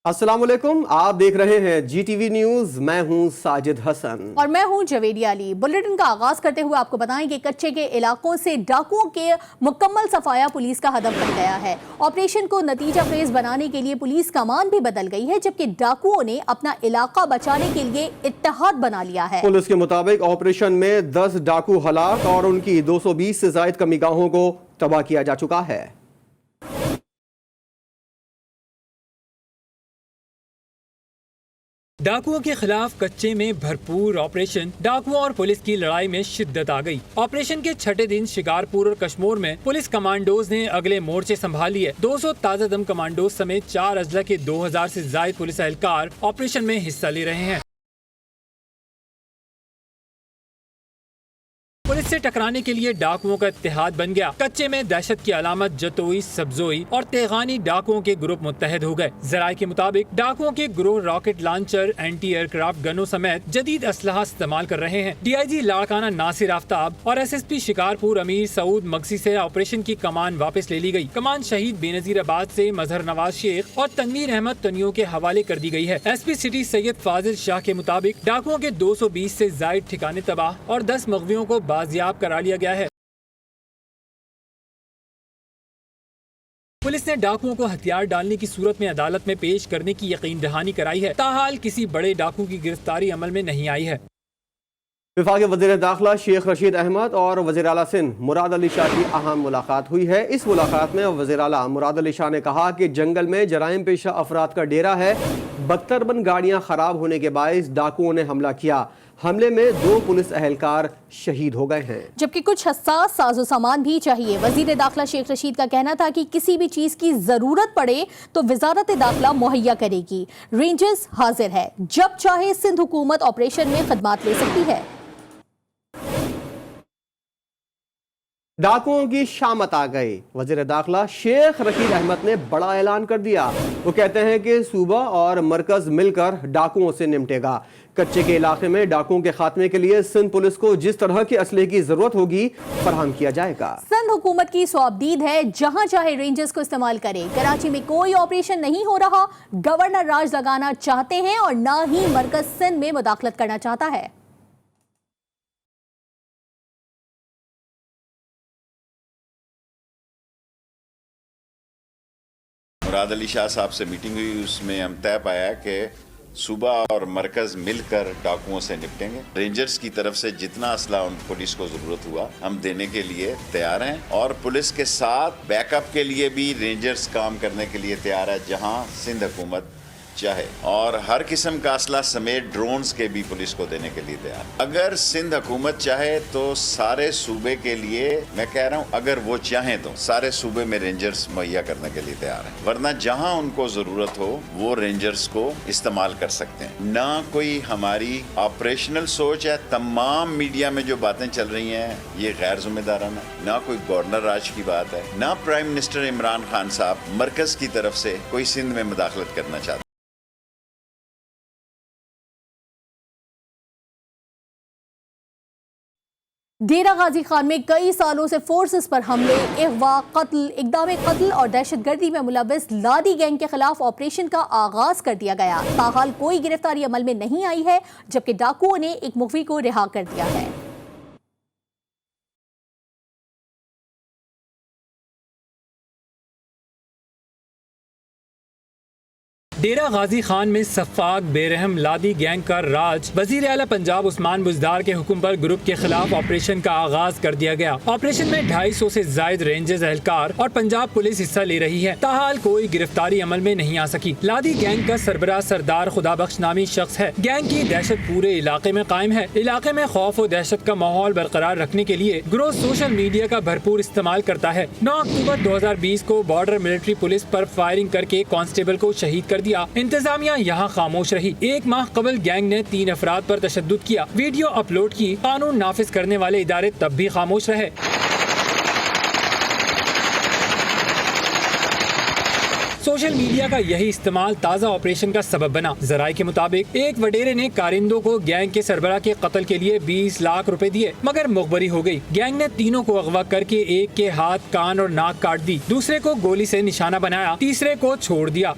अस्सलाम वालेकुम, आप देख रहे हैं GTV न्यूज। मैं हूं साजिद हसन और मैं हूं जवेदी अली। बुलेटिन का आगाज करते हुए आपको बताएं कि कच्चे के इलाकों से डाकुओं के मुकम्मल सफाया पुलिस का हदफ बन गया है। ऑपरेशन को नतीजा फेज बनाने के लिए पुलिस कमान भी बदल गई है, जबकि डाकुओं ने अपना इलाका बचाने के लिए इत्तेहाद बना लिया है। पुलिस के मुताबिक ऑपरेशन में 10 डाकू हलाक और उनकी 220 से जायद कमीगाहों को तबाह किया जा चुका है। डाकुओं के खिलाफ कच्चे में भरपूर ऑपरेशन। डाकुओं और पुलिस की लड़ाई में शिद्दत आ गई। ऑपरेशन के छठे दिन शिकारपुर और कश्मीर में पुलिस कमांडोज ने अगले मोर्चे संभाल लिए। 200 ताजा दम कमांडोज समेत 4 अजला के 2000 से ज्यादा पुलिस एहलकार ऑपरेशन में हिस्सा ले रहे हैं। पुलिस से टकराने के लिए डाकुओं का इत्तेहाद बन गया। कच्चे में दहशत की अलामत जतोई, सब्जोई और तेगानी डाकुओं के ग्रुप मुत्तहद हो गए। जराये के मुताबिक डाकुओं के ग्रोह रॉकेट लॉन्चर, एंटी एयरक्राफ्ट गनों समेत जदीद असलहा इस्तेमाल कर रहे हैं। DIG लाड़काना नासिर आफ्ताब और SSP शिकारपुर अमीर सऊद मगसी से ऑपरेशन की कमान वापस ले ली गई। कमान शहीद बेनजीराबाद से मजहर नवाज शेख और तनवीर अहमद तनियों के हवाले कर दी गई है। SP सिटी सैयद फाजिल शाह के मुताबिक डाकुओं के 220 से जायद ठिकाने तबाह और 10 मगवियों को बाजियाब करा लिया गया है। पुलिस ने डाकुओं को हथियार डालने की सूरत में अदालत में पेश करने की यकीन दहानी कराई है। ताहाल किसी बड़े डाकू की गिरफ्तारी अमल में नहीं आई है। विफाक़ी वज़ीर दाखिला शेख रशीद अहमद और वज़ीर आला सिंध मुराद अली शाह की अहम मुलाकात हुई है। इस मुलाकात में वज़ीर आला मुराद अली शाह ने कहा कि जंगल में जराइम पेशा अफराद का डेरा है। बख्तरबंद गाड़ियाँ खराब होने के बायस डाकुओं ने हमला किया। हमले में 2 पुलिस एहलकार शहीद हो गए हैं, जबकि कुछ हसास साजो सामान भी चाहिए। वजीर दाखिला शेख रशीद का कहना था कि किसी भी चीज की जरूरत पड़े तो वजारत दाखिला मुहैया करेगी। रेंजर्स हाजिर है, जब चाहे सिंध हुकूमत ऑपरेशन में खदमात ले सकती है। डाकुओं की शामत आ गई। वजीर दाखिला शेख रशीद अहमद ने बड़ा ऐलान कर दिया। वो कहते हैं कि सूबा और मरकज मिलकर डाकुओं से निपटेगा। कच्चे के इलाके में डाकुओं के खात्मे के लिए सिंध पुलिस को जिस तरह के असले की जरूरत होगी फराहम किया जाएगा। सिंध हुकूमत की सौबदीद है, जहां चाहे रेंजर्स को इस्तेमाल करे। कराची में कोई ऑपरेशन नहीं हो रहा। गवर्नर राज लगाना चाहते हैं और ना ही मरकज सिंध में मुदाखलत करना चाहता है। मुराद अली शाह साहब से मीटिंग हुई, उसमें हम तय पाया कि सूबा और मरकज मिलकर डाकुओं से निपटेंगे। रेंजर्स की तरफ से जितना असला उन पुलिस को जरूरत हुआ हम देने के लिए तैयार हैं और पुलिस के साथ बैकअप के लिए भी रेंजर्स काम करने के लिए तैयार है जहां सिंध हुकूमत चाहे, और हर किस्म का असला समेत ड्रोन्स के भी पुलिस को देने के लिए तैयार। अगर सिंध हुकूमत चाहे तो सारे सूबे के लिए, मैं कह रहा हूँ अगर वो चाहें तो सारे सूबे में रेंजर्स मुहैया करने के लिए तैयार हैं, वरना जहां उनको जरूरत हो वो रेंजर्स को इस्तेमाल कर सकते हैं। ना कोई हमारी ऑपरेशनल सोच है। तमाम मीडिया में जो बातें चल रही हैं ये गैर जिम्मेदाराना, ना कोई गवर्नर राज की बात है, ना प्राइम मिनिस्टर इमरान खान साहब मरकज की तरफ से कोई सिंध में मुदाखलत करना चाहते। डेरा गाजी खान में कई सालों से फोर्सेस पर हमले, अगवा, कत्ल, इक़दाम कत्ल और दहशतगर्दी में मुलव्वस लादी गैंग के खिलाफ ऑपरेशन का आगाज कर दिया गया। ताहाल कोई गिरफ्तारी अमल में नहीं आई है, जबकि डाकुओं ने एक मुखवी को रिहा कर दिया है। डेरा गाजी खान में सफाक बेरहम लादी गैंग का राज। वजीर आला पंजाब उस्मान बुज़दार के हुक्म पर ग्रुप के खिलाफ ऑपरेशन का आगाज कर दिया गया। ऑपरेशन में 250 से जायद रेंजर्स एहलकार और पंजाब पुलिस हिस्सा ले रही है। ताहाल कोई गिरफ्तारी अमल में नहीं आ सकी। लादी गैंग का सरबराह सरदार खुदाबख्श नामी शख्स है। गैंग की दहशत पूरे इलाके में कायम है। इलाके में खौफ और दहशत का माहौल बरकरार रखने के लिए ग्रोह सोशल मीडिया का भरपूर इस्तेमाल करता है। 9 अक्टूबर 2020 को बॉर्डर मिलिट्री पुलिस पर फायरिंग करके कांस्टेबल को शहीद कर दिया। इंतजामिया यहाँ खामोश रही। 1 माह कबल गैंग ने 3 अफराद पर तशद्दुद किया, वीडियो अपलोड की। कानून नाफिज करने वाले इदारे तब भी खामोश रहे। सोशल मीडिया का यही इस्तेमाल ताज़ा ऑपरेशन का सबब बना। जराये के मुताबिक एक वडेरे ने कारिंदों को गैंग के सरबराह के कत्ल के लिए 20 लाख रुपए दिए, मगर मुखबरी हो गई। गैंग ने तीनों को अगवा करके एक के हाथ, कान और नाक काट दी, दूसरे को गोली से निशाना बनाया, तीसरे को छोड़ दिया।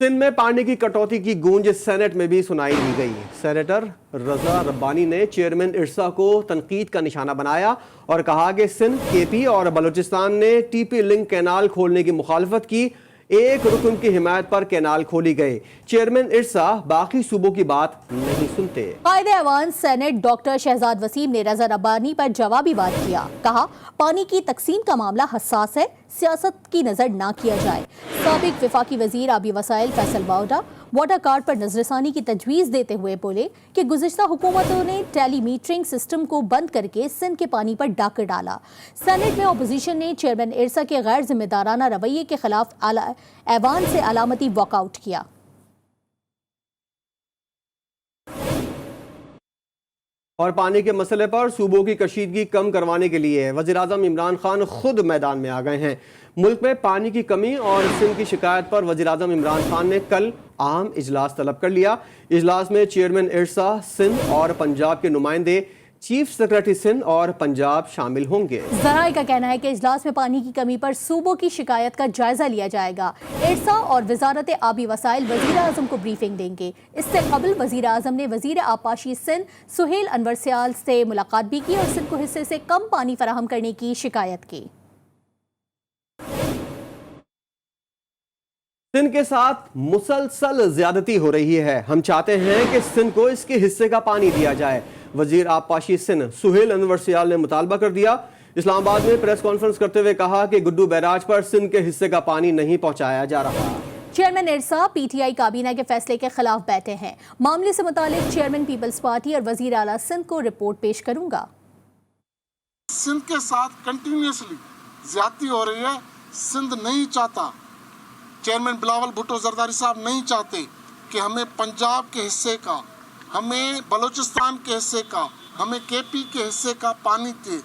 सिंध में पानी की कटौती की गूंज सेनेट में भी सुनाई दी गई। सेनेटर रजा रब्बानी ने चेयरमैन इरसा को तनकीद का निशाना बनाया और कहा कि सिंध, केपी और बलूचिस्तान ने टीपी लिंक कैनाल खोलने की मुखालफत की। एक रुकन की हिमायत पर कैनाल खोली गए। चेयरमैन इरसा बाकी सूबों की बात नहीं सुनते। कायदे अवान सेनेट डॉक्टर शहजाद वसीम ने रजा रब्बानी पर जवाबी बात किया। कहा, पानी की तकसीम का मामला हसास है, सियासत की नजर ना किया जाए। साबिक वफाकी वजीर आबी वसाइल फैसल बाउडा वाटर कार्ड पर नजरसानी की तजवीज़ देते हुए बोले कि गुज़िश्ता हुकूमतों ने टेलीमीटरिंग सिस्टम को बंद करके सिंध के पानी पर डाका डाला। सेनेट में अपोजिशन ने चेयरमैन इरसा के गैर जिम्मेदाराना रवैये के खिलाफ ऐवान से अलामती वॉकआउट किया। और पानी के मसले पर सूबों की कशीदगी कम करवाने के लिए वज़ीर-ए-आज़म इमरान खान खुद मैदान में आ गए हैं। मुल्क में पानी की कमी और सिंध की शिकायत पर वज़ीर-ए-आज़म इमरान खान ने कल अहम इजलास तलब कर लिया। इजलास में चेयरमैन इरसा, सिंध और पंजाब के नुमाइंदे, चीफ सेक्रेटरी सिंध और पंजाब शामिल होंगे। ज़राए का कहना है कि इजलास में पानी की कमी पर सूबों की शिकायत का जायजा लिया जाएगा। इरसा और वजारत आबी वसाइल वजीर आजम को ब्रीफिंग देंगे। इससे कबल वजीर आजम ने वजीर आबपाशी सिंध सुहेल अनवर सयाल से मुलाकात भी की और सिंध को हिस्से से कम पानी फराहम करने की शिकायत की। सिंध के साथ मुसलसल ज्यादती हो रही है। हम चाहते हैं कि सिंध को इसके हिस्से का पानी दिया जाए। वजीर आबपाशी सिंध सुहेल अनवर सयाल ने मुतालबा कर दिया। इस्लामाबाद में प्रेस कॉन्फ्रेंस करते हुए कहा कि गुड्डू बैराज पर सिंध के हिस्से का पानी नहीं पहुंचाया जा रहा। चेयरमैन इरसा पीटीआई काबीना के फैसले के खिलाफ बैठे हैं। मामले से मुतालिक चेयरमैन पीपल्स पार्टी और वजीर आला सिंध को रिपोर्ट पेश करूंगा। सिंध के साथ कंटिन्यूसली ज्यादती हो रही है। सिंध नहीं चाहता, चेयरमैन बिलावल भुट्टो जरदारी साहब नहीं चाहते कि हमें पंजाब के हिस्से का, हमें बलूचिस्तान के हिस्से का, हमें केपी के हिस्से का पानी दे।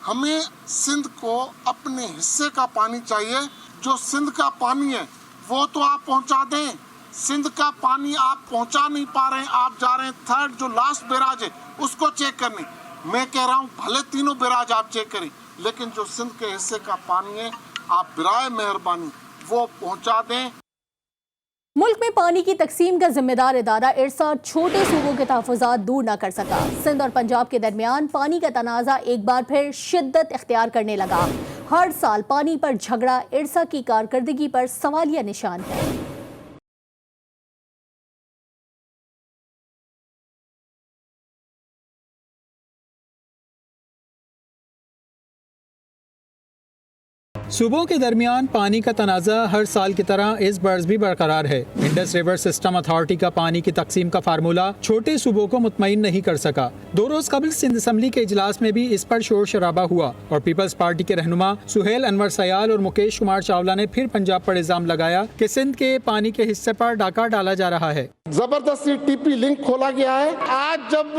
हमें सिंध को अपने हिस्से का पानी चाहिए। जो सिंध का पानी है वो तो आप पहुंचा दें। सिंध का पानी आप पहुंचा नहीं पा रहे हैं। आप जा रहे हैं थर्ड जो लास्ट बैराज है उसको चेक करने। मैं कह रहा हूं भले तीनों बैराज आप चेक करें, लेकिन जो सिंध के हिस्से का पानी है आप बिराए मेहरबानी वो पहुंचा दें। मुल्क में पानी की तकसीम का जिम्मेदार इदारा इरसा छोटे सूबों के तहफ़्फ़ुज़ात दूर न कर सका। सिंध और पंजाब के दरमियान पानी का तनाज़ा एक बार फिर शिद्दत इख्तियार करने लगा। हर साल पानी पर झगड़ा इरसा की कारकर्दगी पर सवालिया निशान है। सूबों के दरमियान पानी का तनाज़ा हर साल की तरह इस बरस भी बरकरार है। इंडस रिवर सिस्टम अथॉरिटी का पानी की तकसीम का फार्मूला छोटे सूबों को मुतमईन नहीं कर सका। 2 रोज कबल सिंध असम्बली के इजलास में भी इस पर शोर शराबा हुआ और पीपल्स पार्टी के रहनुमा सुहेल अनवर सयाल और मुकेश कुमार चावला ने फिर पंजाब पर इल्जाम लगाया कि सिंध के पानी के हिस्से पर डाका डाला जा रहा है। जबरदस्ती टीपी लिंक खोला गया है। आज जब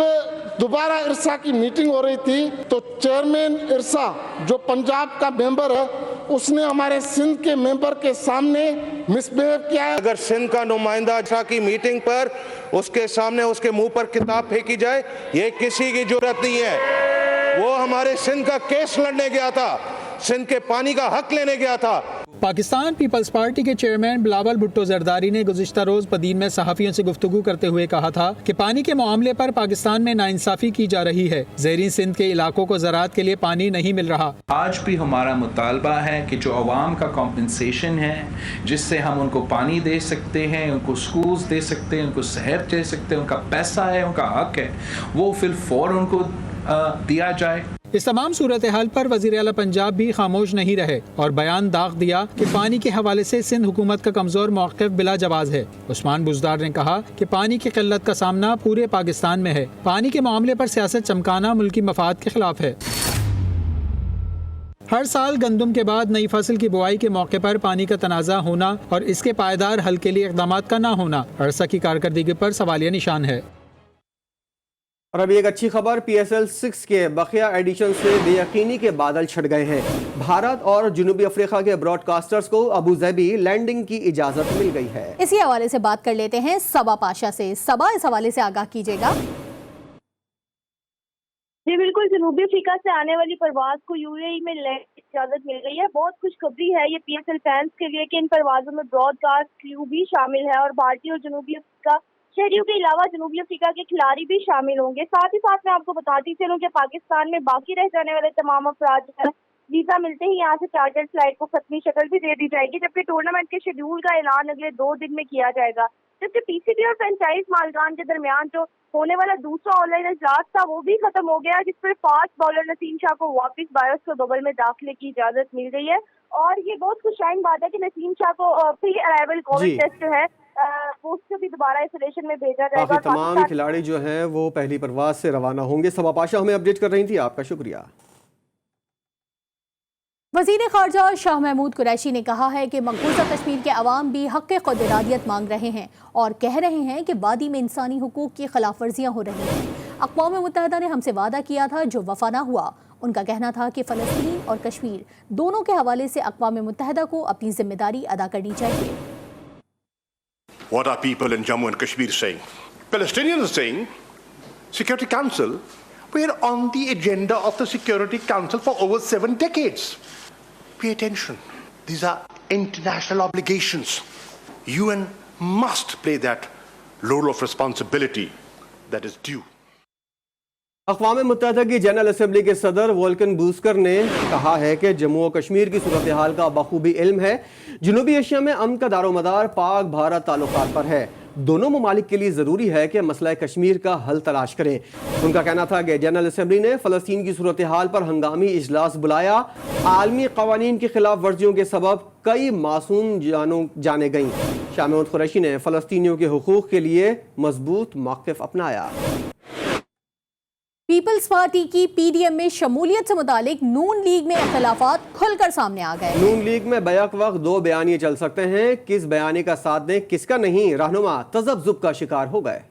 दोबारा इरसा की मीटिंग हो रही थी तो चेयरमैन इरसा जो पंजाब का मेंबर है उसने हमारे सिंध के मेंबर के सामने मिसबिहेव किया है। अगर सिंध का नुमाइंदा इरसा की मीटिंग पर उसके सामने उसके मुंह पर किताब फेंकी जाए, ये किसी की जुर्रत नहीं है। वो हमारे सिंध का केस लड़ने गया था, सिंध के पानी का हक लेने गया था। पाकिस्तान पीपल्स पार्टी के चेयरमैन बिलावल भुट्टो जरदारी ने गुज़िश्ता रोज पदीन में सहाफ़ियों से गुफ्तगू करते हुए कहा था कि पानी के मामले पर पाकिस्तान में नाइंसाफ़ी की जा रही है। ज़ेरीन सिंध के इलाकों को ज़राअत के लिए पानी नहीं मिल रहा। आज भी हमारा मुतालबा है कि जो अवाम का कॉम्पनसेशन है, जिससे हम उनको पानी दे सकते हैं, उनको स्कूल्स दे सकते हैं, उनको शहर दे सकते हैं, उनका पैसा है, उनका हक है, वो फिल फौर उनको दिया जाए। इस तमाम सूरत हाल पर वज़ीर आला पंजाब भी खामोश नहीं रहे और बयान दाग दिया कि पानी के हवाले से सिंध हुकूमत का कमज़ोर मौक़िफ़ बिला जवाज़ है। उस्मान बुज़दार ने कहा कि पानी की किल्लत का सामना पूरे पाकिस्तान में है। पानी के मामले पर सियासत चमकाना मुल्की मफाद के खिलाफ है। हर साल गंदम के बाद नई फसल की बुआई के मौके पर पानी का तनाज़ा होना और इसके पायदार हल के लिए इक़दामात का न होना अरसा की कारकर्दगी पर सवालिया निशान है। और अभी एक अच्छी खबर, PSL 6 के बकिया एडिशन से बेयकीनी के बादल छट गए हैं। भारत और जनूबी अफ्रीका के ब्रॉडकास्टर्स को अबू धाबी लैंडिंग की इजाजत मिल गई है। इसी हवाले से बात कर लेते हैं सबा पाशा से। सबा, इस हवाले से आगाह कीजिएगा। जी बिल्कुल, जनूबी अफ्रीका से आने वाली परवाज को यूएई में लैंड की इजाजत मिल गई है। बहुत खुशखबरी है ये पीएसएल फैंस के लिए कि इन परवाजों में ब्रॉडकास्ट क्रू भी शामिल है और भारतीय और जनूबी अफ्रीका शहरियों के अलावा जनूबी अफ्रीका के खिलाड़ी भी शामिल होंगे। साथ ही साथ मैं आपको बताती चलूं कि पाकिस्तान में बाकी रह जाने वाले तमाम अफराद जो है वीजा मिलते ही यहाँ से चार्टर्ड फ्लाइट को खत्मी शक्ल भी दे दी जाएगी, जबकि टूर्नामेंट के शेड्यूल का ऐलान अगले 2 दिन में किया जाएगा। जबकि पीसीबी और फ्रेंचाइज मालिकान के दरमियान जो होने वाला दूसरा ऑनलाइन इजलास था वो भी खत्म हो गया, जिस पर फास्ट बॉलर नसीम शाह को वापस बायोस्कोप बबल में दाखिले की इजाजत मिल गई है। और ये बहुत खुशहाइन बात है कि नसीम शाह को प्री अराइवल कोविड टेस्ट जो है वो उससे भी दोबारा आइसोलेशन में भेजा जाएगा। बाकी तमाम खिलाड़ी जो हैं वो पहली परवाज से रवाना होंगे। सबा पाशा हमें अपडेट कर रही थी, आपका शुक्रिया। वज़ीर ख़ारजा शाह महमूद कुरैशी ने कहा है कि मकबूजा कश्मीर के अवाम भी हक़ ख़ुद इरादियत मांग रहे हैं और कह रहे हैं कि वादी में इंसानी हुकूक की खिलाफ वर्जियाँ हो रही हैं। अक़वाम मुत्तहिदा ने हमसे वादा किया था जो वफ़ा ना हुआ। उनका कहना था कि फ़लस्तीन और कश्मीर दोनों के हवाले से अक़वाम मुत्तहिदा को अपनी जिम्मेदारी अदा करनी चाहिए। What are people in Jammu and Kashmir saying? Palestinians are saying, Security Council, we're on the agenda of the Security Council for over 7 decades. Pay attention. These are international obligations. UN must play that role of responsibility that is due. अक़वाम मुत्तहिदा की general assembly के सदर Vulcan बूस्कर ने कहा है कि जम्मू और कश्मीर की सूरत हाल का बखूबी इल्म है। जनूबी एशिया में अमन का दारोमदार पाक भारत ताल्लुकात पर है। दोनों ममालिक के लिए ज़रूरी है कि मसला कश्मीर का हल तलाश करें। उनका कहना था कि जनरल असम्बली ने फ़लस्तीन की सूरत हाल पर हंगामी इजलास बुलाया। आलमी क़वानीन की खिलाफ वर्जियों के सबब कई मासूम जाने गईं। शाह महमूद कुरैशी ने फ़लस्तीनियों के हुकूक़ के लिए मजबूत मौक़िफ़ अपनाया। पीपल्स पार्टी की पीडीएम में शमूलियत से मुतालिक नून लीग में इख्तिलाफात खुलकर सामने आ गए। नून लीग में बैक वक्त 2 बयानिए चल सकते हैं, किस बयानी का साथ दें किसका नहीं, रहनुमा तज़ब्ज़ुब का शिकार हो गए।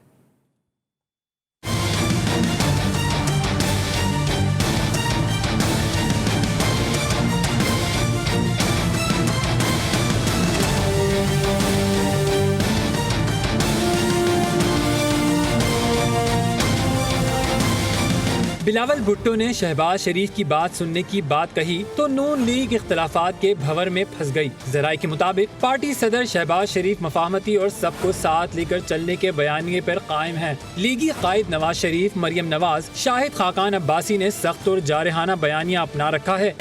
बिलावल भुट्टो ने शहबाज शरीफ की बात सुनने की बात कही तो नून लीग इख्तिलाफात के भंवर में फंस गई। जराये के मुताबिक पार्टी सदर शहबाज शरीफ मफाहमती और सबको साथ लेकर चलने के बयानिए पर कायम है। लीगी कायद नवाज शरीफ, मरियम नवाज, शाहिद खाकान अब्बासी ने सख्त और जारहाना बयानिया अपना रखा है।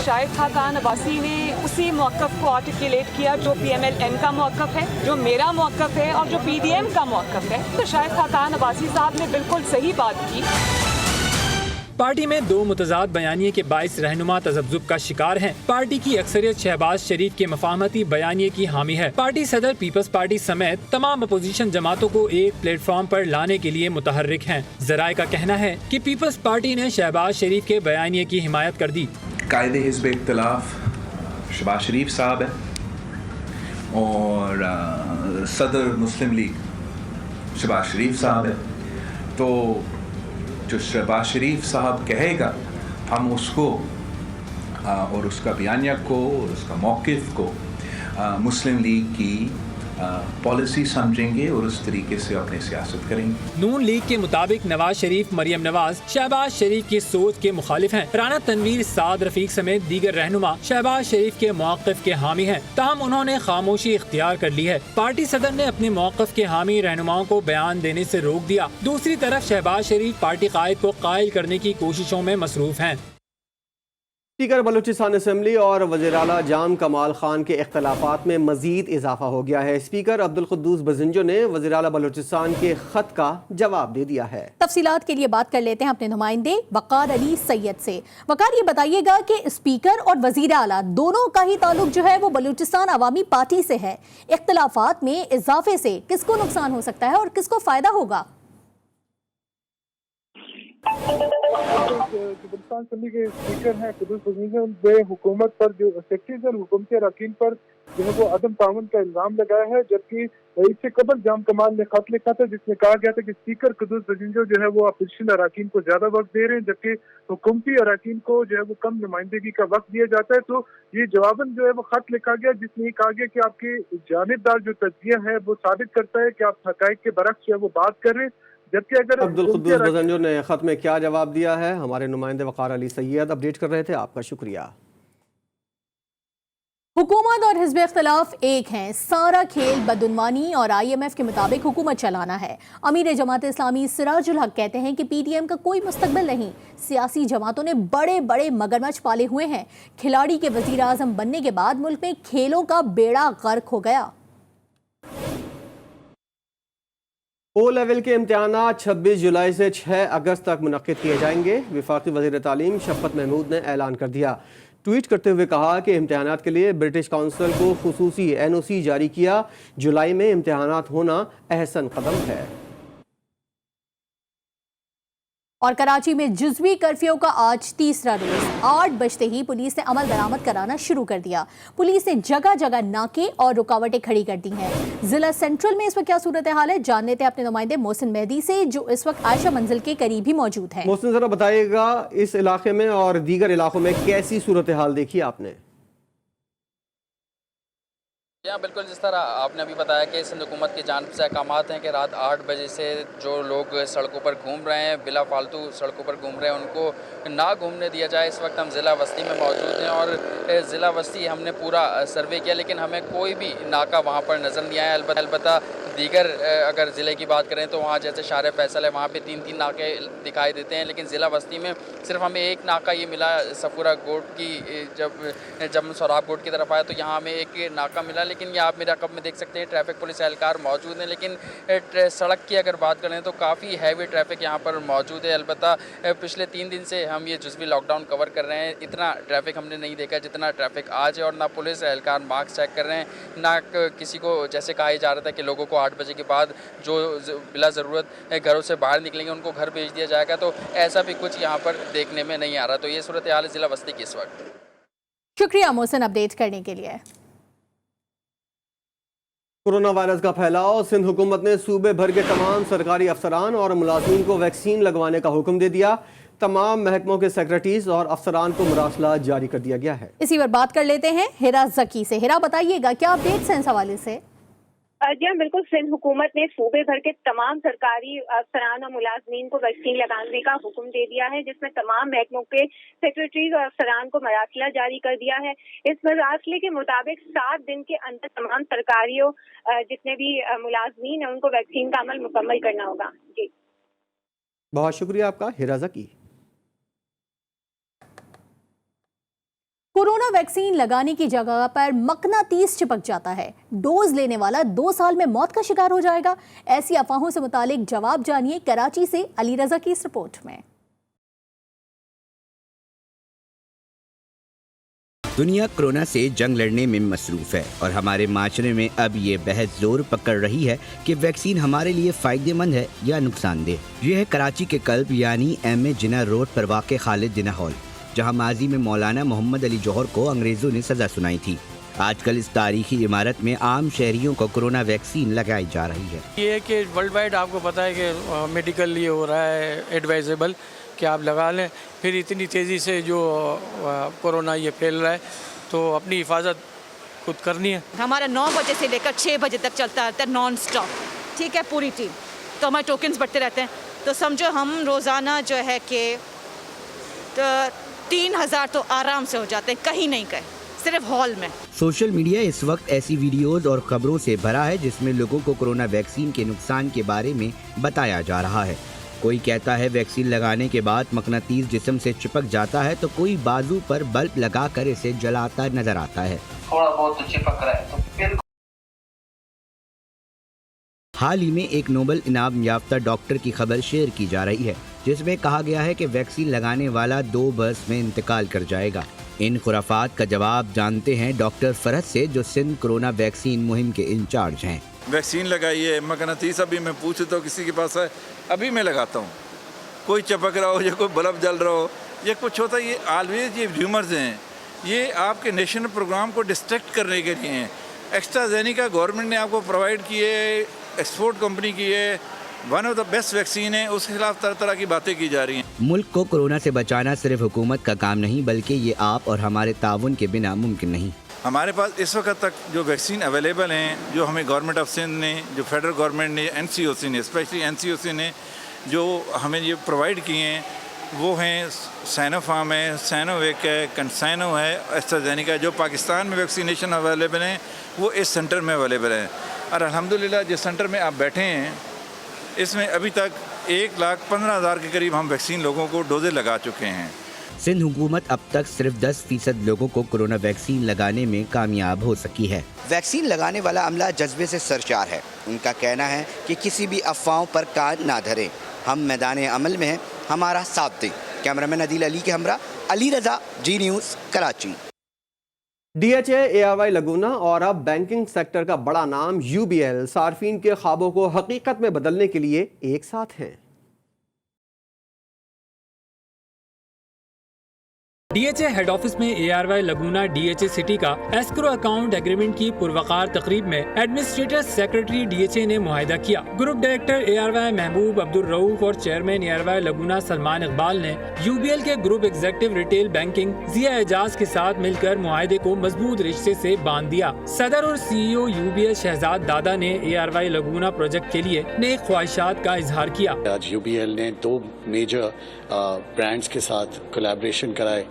शाहिद खाकान अब्बासी ने उसी मौक़िफ़ को आर्टिकुलेट किया जो PMLN का मौक़िफ़ है, जो मेरा मौक़िफ़ है और जो PDM का मौक़िफ़ है। तो शाहिद खाकान अब्बासी साहब ने बिल्कुल सही बात की। पार्टी में 2 मुतजाद बयानिए के बाइस रहनुमा तज़ब्ज़ुब का शिकार हैं। पार्टी की अक्सरियत शहबाज शरीफ के मफाहमती बयानिए की हामी है। पार्टी सदर पीपल्स पार्टी समेत तमाम अपोजिशन जमातों को एक प्लेटफॉर्म पर लाने के लिए मुतहर्रिक हैं। जराये का कहना है कि पीपल्स पार्टी ने शहबाज शरीफ के बयानिए की हिमायत कर दी। कायदे हिज़्ब इख्तिलाफ शहबाज शरीफ साहब है और सदर मुस्लिम लीग शहबाज शरीफ साहब है। तो जो शहबाज शरीफ साहब कहेगा हम उसको और उसका बयानिया को और उसका मौक़िफ़ को मुस्लिम लीग की पॉलिसी समझेंगे और उस तरीके से अपनी सियासत करेंगे। नून लीग के मुताबिक नवाज शरीफ, मरियम नवाज शहबाज शरीफ की सोच के मुखालिफ हैं। राना तनवीर, साद रफीक समेत दीगर रहनुमा शहबाज शरीफ के मौक़िफ़ के हामी हैं। ताहम उन्होंने खामोशी इख्तियार कर ली है। पार्टी सदर ने अपने मौक़िफ़ के हामी रहनुमाओं को बयान देने से रोक दिया। दूसरी तरफ शहबाज शरीफ पार्टी कायद को कायल करने की कोशिशों में मसरूफ हैं। स्पीकर बलूचिस्तान असम्बली और वज़ीर आला जाम कमाल खान के इख्तिलाफात में मजीद इजाफा हो गया है। स्पीकर अब्दुल कुद्दूस बजिंजो ने वज़ीर आला बलूचिस्तान के खत का जवाब दे दिया है। तफसीलात के लिए बात कर लेते हैं अपने नुमाइंदे वकार अली सैयद से। वकार, ये बताइएगा कि स्पीकर और वज़ीर आला दोनों का ही ताल्लुक जो है वो बलूचिस्तान अवामी पार्टी से है। इख्तिलाफात में इजाफे से किसको नुकसान हो सकता है और किसको फायदा होगा? बलूचिस्तान असम्बली के स्पीकर हैं कुद्दूस बजिंजो ने हुकूमत पर जो सेक्रेटरीज और हुकूमती अरकान पर जो है वो अदम ताउन का इल्जाम लगाया है, जबकि इससे कबल जाम कमाल ने खत लिखा था जिसमें कहा गया था कि स्पीकर कुद्दूस बजिंजो जो है वो अपोजिशन अरकान को ज्यादा वक्त दे रहे हैं, जबकि हुकूमती अरकान को जो है वो कम नुमाइंदगी का वक्त दिया जाता है। तो ये जवाबन जो है वो खत लिखा गया जिसमें कहा गया कि आपकी जानिबदार जो तज्जिया है वो साबित करता है कि आप हकायक के बरक्स जो है वो बात कर रहे हैं, जबकि अगर अब्दुल कुद्दूस बजंजो ने खत में क्या जवाब दिया है, हमारे नुमाइंदे वकार अली सैयद अपडेट कर रहे थे। आपका शुक्रिया। हुकूमत और हिज़्ब इख्तिलाफ एक हैं। सारा खेल बदउनवानी और IMF के मुताबिक हुकूमत चलाना है। अमीर जमात इस्लामी सिराजुल हक कहते हैं कि PTM का कोई मुस्तकबिल नहीं। सियासी जमातों ने बड़े बड़े मगरमच्छ पाले हुए हैं। खिलाड़ी के वज़ीर आज़म बनने के बाद मुल्क में खेलों का बेड़ा गर्क हो गया। ओ लेवल के इम्तिहानात 26 जुलाई से 6 अगस्त तक मुनक्किद किए जाएंगे। वफाकी वज़ीर तालीम शफ़क़त महमूद ने ऐलान कर दिया। ट्वीट करते हुए कहा कि इम्तिहानात के लिए ब्रिटिश काउंसिल को खुसूसी NOC जारी किया। जुलाई में इम्तिहानात होना अहसन कदम है। और कराची में जुज़वी कर्फ्यू का आज तीसरा रोज 8 बजते ही पुलिस ने अमल दरामद कराना शुरू कर दिया। पुलिस ने जगह जगह नाके और रुकावटें खड़ी कर दी हैं। जिला सेंट्रल में इस वक्त क्या सूरत हाल है, जानने थे अपने नुमाइंदे मोहसिन मेहदी से, जो इस वक्त आयशा मंजिल के करीब ही मौजूद है। मोहसिन, जरा बताइएगा इस इलाके में और दीगर इलाकों में कैसी सूरत हाल देखी आपने? यहाँ बिल्कुल जिस तरह आपने अभी बताया कि सिंध हुकूमत की जानिब से अहकामात हैं कि रात 8 बजे से जो लोग सड़कों पर घूम रहे हैं, बिला फालतू सड़कों पर घूम रहे हैं, उनको ना घूमने दिया जाए। इस वक्त हम ज़िला वस्ती में मौजूद हैं और ज़िला वस्ती हमने पूरा सर्वे किया, लेकिन हमें कोई भी नाका वहाँ पर नज़र नहीं आया। अलबत्ता दीगर अगर ज़िले की बात करें तो वहाँ जैसे शार फैसल है, वहाँ पे 3-3 नाके दिखाई देते हैं, लेकिन ज़िला वस्ती में सिर्फ हमें एक नाका ये मिला सफूरा गोट की। जब हम सौराब गोट की तरफ आए तो यहाँ हमें एक नाका मिला, लेकिन ये आप मेरे अकब में देख सकते हैं ट्रैफिक पुलिस एहलकार मौजूद हैं। लेकिन सड़क की अगर बात करें तो काफ़ी हैवी ट्रैफिक यहाँ पर मौजूद है। अलबत्ता पिछले 3 दिन से हम ये जुज़वी लॉकडाउन कवर कर रहे हैं, इतना ट्रैफिक हमने नहीं देखा जितना ट्रैफिक आज है। और ना पुलिस एहलकार मार्क्स चेक कर रहे हैं, ना किसी को जैसे कहा जा रहा था कि लोगों को 8 बजे के बाद जो बिला ज़रूरत घरों से बाहर निकलेंगे उनको घर भेज दिया जाएगा, तो ऐसा भी कुछ यहाँ पर देखने में नहीं आ रहा। तो ये सूरत हाल है ज़िला वस्ती की इस वक्त। शुक्रिया मोहसिन अपडेट करने के लिए। कोरोना वायरस का फैलाव, सिंध हुकूमत ने सूबे भर के तमाम सरकारी अफसरान और मुलाजिमीन को वैक्सीन लगवाने का हुक्म दे दिया। तमाम महकमों के सेक्रेटरीज और अफसरान को मुरासला जारी कर दिया गया है। इसी पर बात कर लेते हैं हिरा जकी से। हिरा, बताइएगा क्या अपडेट्स हैं इस हवाले से? जी हाँ, बिल्कुल। सिंध हुकूमत ने सूबे भर के तमाम सरकारी अफसरान और मुलाजमीन को वैक्सीन लगाने का हुक्म दे दिया है, जिसमें तमाम महकमों के सेक्रेटरीज और अफसरान को मरासला जारी कर दिया है। इस मरासले के मुताबिक 7 दिन के अंदर तमाम सरकारियों जितने भी मुलाजमीन हैं उनको वैक्सीन का अमल मुकम्मल करना होगा। जी बहुत शुक्रिया आपका हिरा जकी। कोरोना वैक्सीन लगाने की जगह पर मकनातीस चिपक जाता है, डोज लेने वाला 2 साल में मौत का शिकार हो जाएगा। ऐसी अफवाहों से मुतालिक जवाब जानिए कराची से अली रजा की इस रिपोर्ट में। दुनिया कोरोना से जंग लड़ने में मसरूफ है और हमारे माशरे में अब ये बहस जोर पकड़ रही है कि वैक्सीन हमारे लिए फायदेमंद है या नुकसानदेह। ये है कराची के कल्ब यानी MA जिना रोड पर वाक़े खालिद जिना हॉल, जहां माजी में मौलाना मोहम्मद अली जौहर को अंग्रेजों ने सजा सुनाई थी। आजकल इस तारीखी इमारत में आम शहरियों को कोरोना वैक्सीन लगाई जा रही है। ये कि वर्ल्ड वाइड आपको पता है कि मेडिकल ये हो रहा है एडवाइजेबल कि आप लगा लें, फिर इतनी तेज़ी से जो कोरोना ये फैल रहा है तो अपनी हिफाजत खुद करनी है। हमारा 9 बजे से लेकर 6 बजे तक चलता रहता है नॉन स्टॉप, ठीक है, पूरी टीम। तो हमारे टोकन्स बढ़ते रहते हैं, तो समझो हम रोज़ाना जो है कि 3000 तो आराम से हो जाते हैं, कहीं नहीं गए, सिर्फ हॉल में। सोशल मीडिया इस वक्त ऐसी वीडियोस और खबरों से भरा है जिसमें लोगों को कोरोना वैक्सीन के नुकसान के बारे में बताया जा रहा है। कोई कहता है वैक्सीन लगाने के बाद मकनातीस जिस्म से चिपक जाता है, तो कोई बाजू पर बल्ब लगाकर इसे जलाता नजर आता है। थोड़ा बहुत तो चिपक रहा है तो फिर। हाल ही में एक नोबेल इनाम याफ्ता डॉक्टर की खबर शेयर की जा रही है जिसमें कहा गया है कि वैक्सीन लगाने वाला 2 बरस में इंतकाल कर जाएगा। इन खुराफात का जवाब जानते हैं डॉक्टर फरहत से, जो सिंध कोरोना वैक्सीन मुहिम के इंचार्ज हैं। वैक्सीन लगाइए, मकनातीस अभी मैं पूछता हूँ किसी के पास है, अभी मैं लगाता हूँ, कोई चपक रहा हो या कोई बल्ब जल रहा हो या कुछ होता है, ये ऑलवेज ये र्यूमर्स हैं, ये आपके नेशनल प्रोग्राम को डिस्ट्रैक्ट करने के लिए हैं। एक्स्ट्राजेनिका गवर्नमेंट ने आपको प्रोवाइड किए, एक्सपोर्ट कंपनी की है, one of the best vaccine है, उसके खिलाफ तरह तरह की बातें की जा रही हैं। मुल्क को कोरोना से बचाना सिर्फ हुकूमत का काम नहीं, बल्कि ये आप और हमारे ताउन के बिना मुमकिन नहीं। हमारे पास इस वक्त तक जो वैक्सीन अवेलेबल हैं, जो हमें गवर्नमेंट ऑफ सिंध ने, जो फेडरल गवर्नमेंट ने, NCOC ने, स्पेशली NCOC ने जो हमें ये प्रोवाइड किए हैं वो हैं साइनोफार्म है, साइनोवेक है, कंसाइनो है, एस्ट्राजेनेका। जो पाकिस्तान में वैक्सीनेशन अवेलेबल हैं वो इस सेंटर में अवेलेबल हैं। और अल्हम्दुलिल्लाह जिस सेंटर में आप बैठे हैं इसमें अभी तक 1,15,000 के करीब हम वैक्सीन लोगों को डोजें लगा चुके हैं। सिंध हुकूमत अब तक सिर्फ 10% लोगों को कोरोना वैक्सीन लगाने में कामयाब हो सकी है। वैक्सीन लगाने वाला अमला जज्बे से सरशार है। उनका कहना है कि किसी भी अफवाहों पर कान ना धरें। हम मैदान अमल में हैं, हमारा साथ दें। कैमरामैन अदील अली के हमरा अली रजा, जी न्यूज़, कराची। DHA, ARY लगूना और अब बैंकिंग सेक्टर का बड़ा नाम UBL सार्फिन के ख्वाबों को हकीकत में बदलने के लिए एक साथ हैं। DHA हेड ऑफिस में ARY लगूना DHA सिटी का एस्क्रो अकाउंट एग्रीमेंट की पुरवकार तकरीब में एडमिनिस्ट्रेटर सेक्रेटरी DHA ने मुआहिदा किया। ग्रुप डायरेक्टर ARY महबूब अब्दुल रऊफ और चेयरमैन ARY लगूना सलमान इकबाल ने UBL के ग्रुप एग्जीक्यूटिव रिटेल बैंकिंग जिया एजाज के साथ मिलकर मुआहिदे को मजबूत रिश्ते से बांध दिया। सदर और CEO UBL शहजाद दादा ने ARY लगूना प्रोजेक्ट के लिए नेक ख्वाहिशात का इजहार किया। आज UBL ने 2 मेजर ब्रांड्स के साथ कोलैबोरेशन कराए,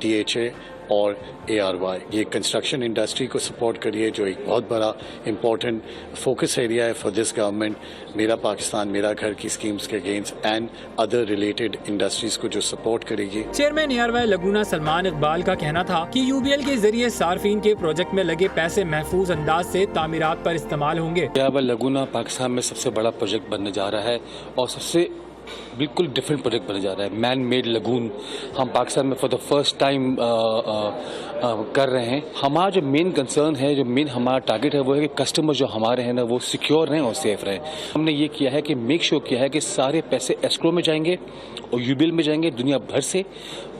DHA और ARY। ये कंस्ट्रक्शन इंडस्ट्री को सपोर्ट करिए जो एक बहुत बड़ा इम्पोर्टेंट फोकस एरिया है फॉर दिस गवर्नमेंट। मेरा पाकिस्तान मेरा घर की स्कीम्स के against and other related industries को जो सपोर्ट करेगी। चेयरमैन ARY लगूना सलमान इकबाल का कहना था कि UBL के जरिए सार्फिन के प्रोजेक्ट में लगे पैसे महफूज अंदाज से तामीरात पर इस्तेमाल होंगे। ARY लगूना पाकिस्तान में सबसे बड़ा प्रोजेक्ट बनने जा रहा है और सबसे बिल्कुल डिफरेंट प्रोजेक्ट बनने जा रहा है। मैन मेड लगून हम पाकिस्तान में फॉर द फर्स्ट टाइम कर रहे हैं। हमारा जो मेन कंसर्न है, जो मेन हमारा टारगेट है वो है कि कस्टमर जो हमारे हैं ना वो सिक्योर रहें और सेफ रहें। हमने ये किया है कि मेक श्योर किया है कि सारे पैसे एस्क्रो में जाएंगे और UBL में जाएंगे, दुनिया भर से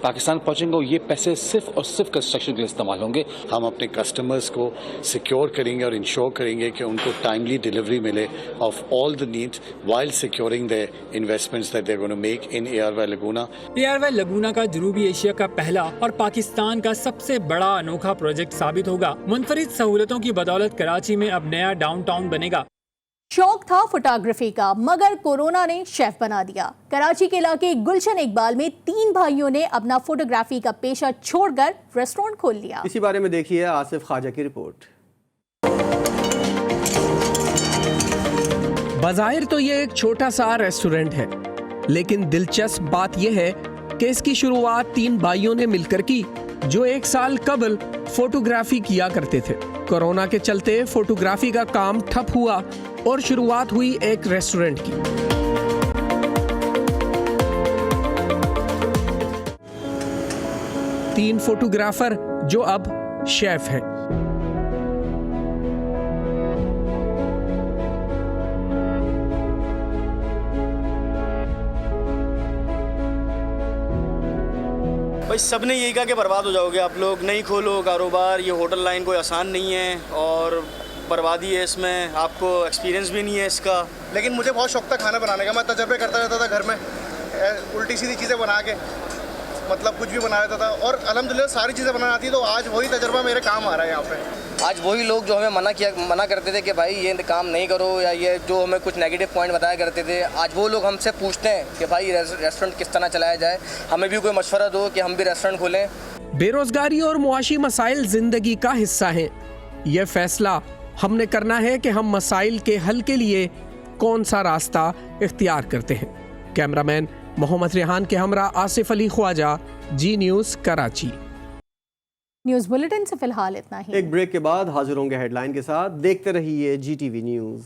पाकिस्तान पहुंचेंगे और ये पैसे सिर्फ और सिर्फ कंस्ट्रक्शन के लिए इस्तेमाल होंगे। हम अपने कस्टमर्स को सिक्योर करेंगे और इंश्योर करेंगे कि उनको टाइमली डिलीवरी मिले of all the needs while securing the investments that they are going to make in ARY Laguna. ARY Laguna का जनूबी एशिया का पहला और पाकिस्तान का सबसे बड़ा अनोखा प्रोजेक्ट साबित होगा। मुनफरिद सहूलतों की बदौलत कराची में अब नया डाउनटाउन बनेगा। शौक था फोटोग्राफी का, मगर कोरोना ने शेफ बना दिया। कराची के इलाके गुलशन इकबाल में 3 भाइयों ने अपना फोटोग्राफी का पेशा छोड़कर रेस्टोरेंट खोल लिया। इसी बारे में देखिए आसिफ ख्वाजा की रिपोर्ट। बाज़ाहिर तो ये एक छोटा सा रेस्टोरेंट है, लेकिन दिलचस्प बात यह है कि इसकी शुरुआत 3 भाइयों ने मिलकर की जो 1 साल कबल फोटोग्राफी किया करते थे। कोरोना के चलते फोटोग्राफी का काम ठप हुआ और शुरुआत हुई एक रेस्टोरेंट की। तीन फोटोग्राफर जो अब शेफ हैं। भाई सब ने यही कहा कि बर्बाद हो जाओगे आप लोग, नहीं खोलो कारोबार, ये होटल लाइन कोई आसान नहीं है और बर्बादी है इसमें, आपको एक्सपीरियंस भी नहीं है इसका। लेकिन मुझे बहुत शौक था खाना बनाने का, मैं तजर्बे करता रहता था घर में, उल्टी सीधी चीज़ें बना के मतलब कुछ भी बना लेता था और अल्हम्दुलिल्लाह सारी चीज़ें बनाना आती है। तो आज वही तजर्बा मेरे काम आ रहा है यहाँ पे। आज वही लोग जो हमें मना करते थे कि भाई ये काम नहीं करो या ये जो हमें कुछ नेगेटिव पॉइंट बताया करते थे, आज वो लोग हमसे पूछते हैं कि भाई रेस्टोरेंट किस तरह चलाया जाए, हमें भी कोई मशवरा दो कि हम भी रेस्टोरेंट खोलें। बेरोजगारी और मुआशी मसाइल जिंदगी का हिस्सा हैं। यह फैसला हमने करना है कि हम मसाइल के हल के लिए कौन सा रास्ता इख्तियार करते हैं। कैमरामैन मोहम्मद रेहान के हमरा आसिफ अली ख्वाजा, जी न्यूज़, कराची। न्यूज़ बुलेटिन से फिलहाल इतना ही। एक ब्रेक के बाद हाजिर होंगे हेडलाइन के साथ। देखते रहिए GTV न्यूज़।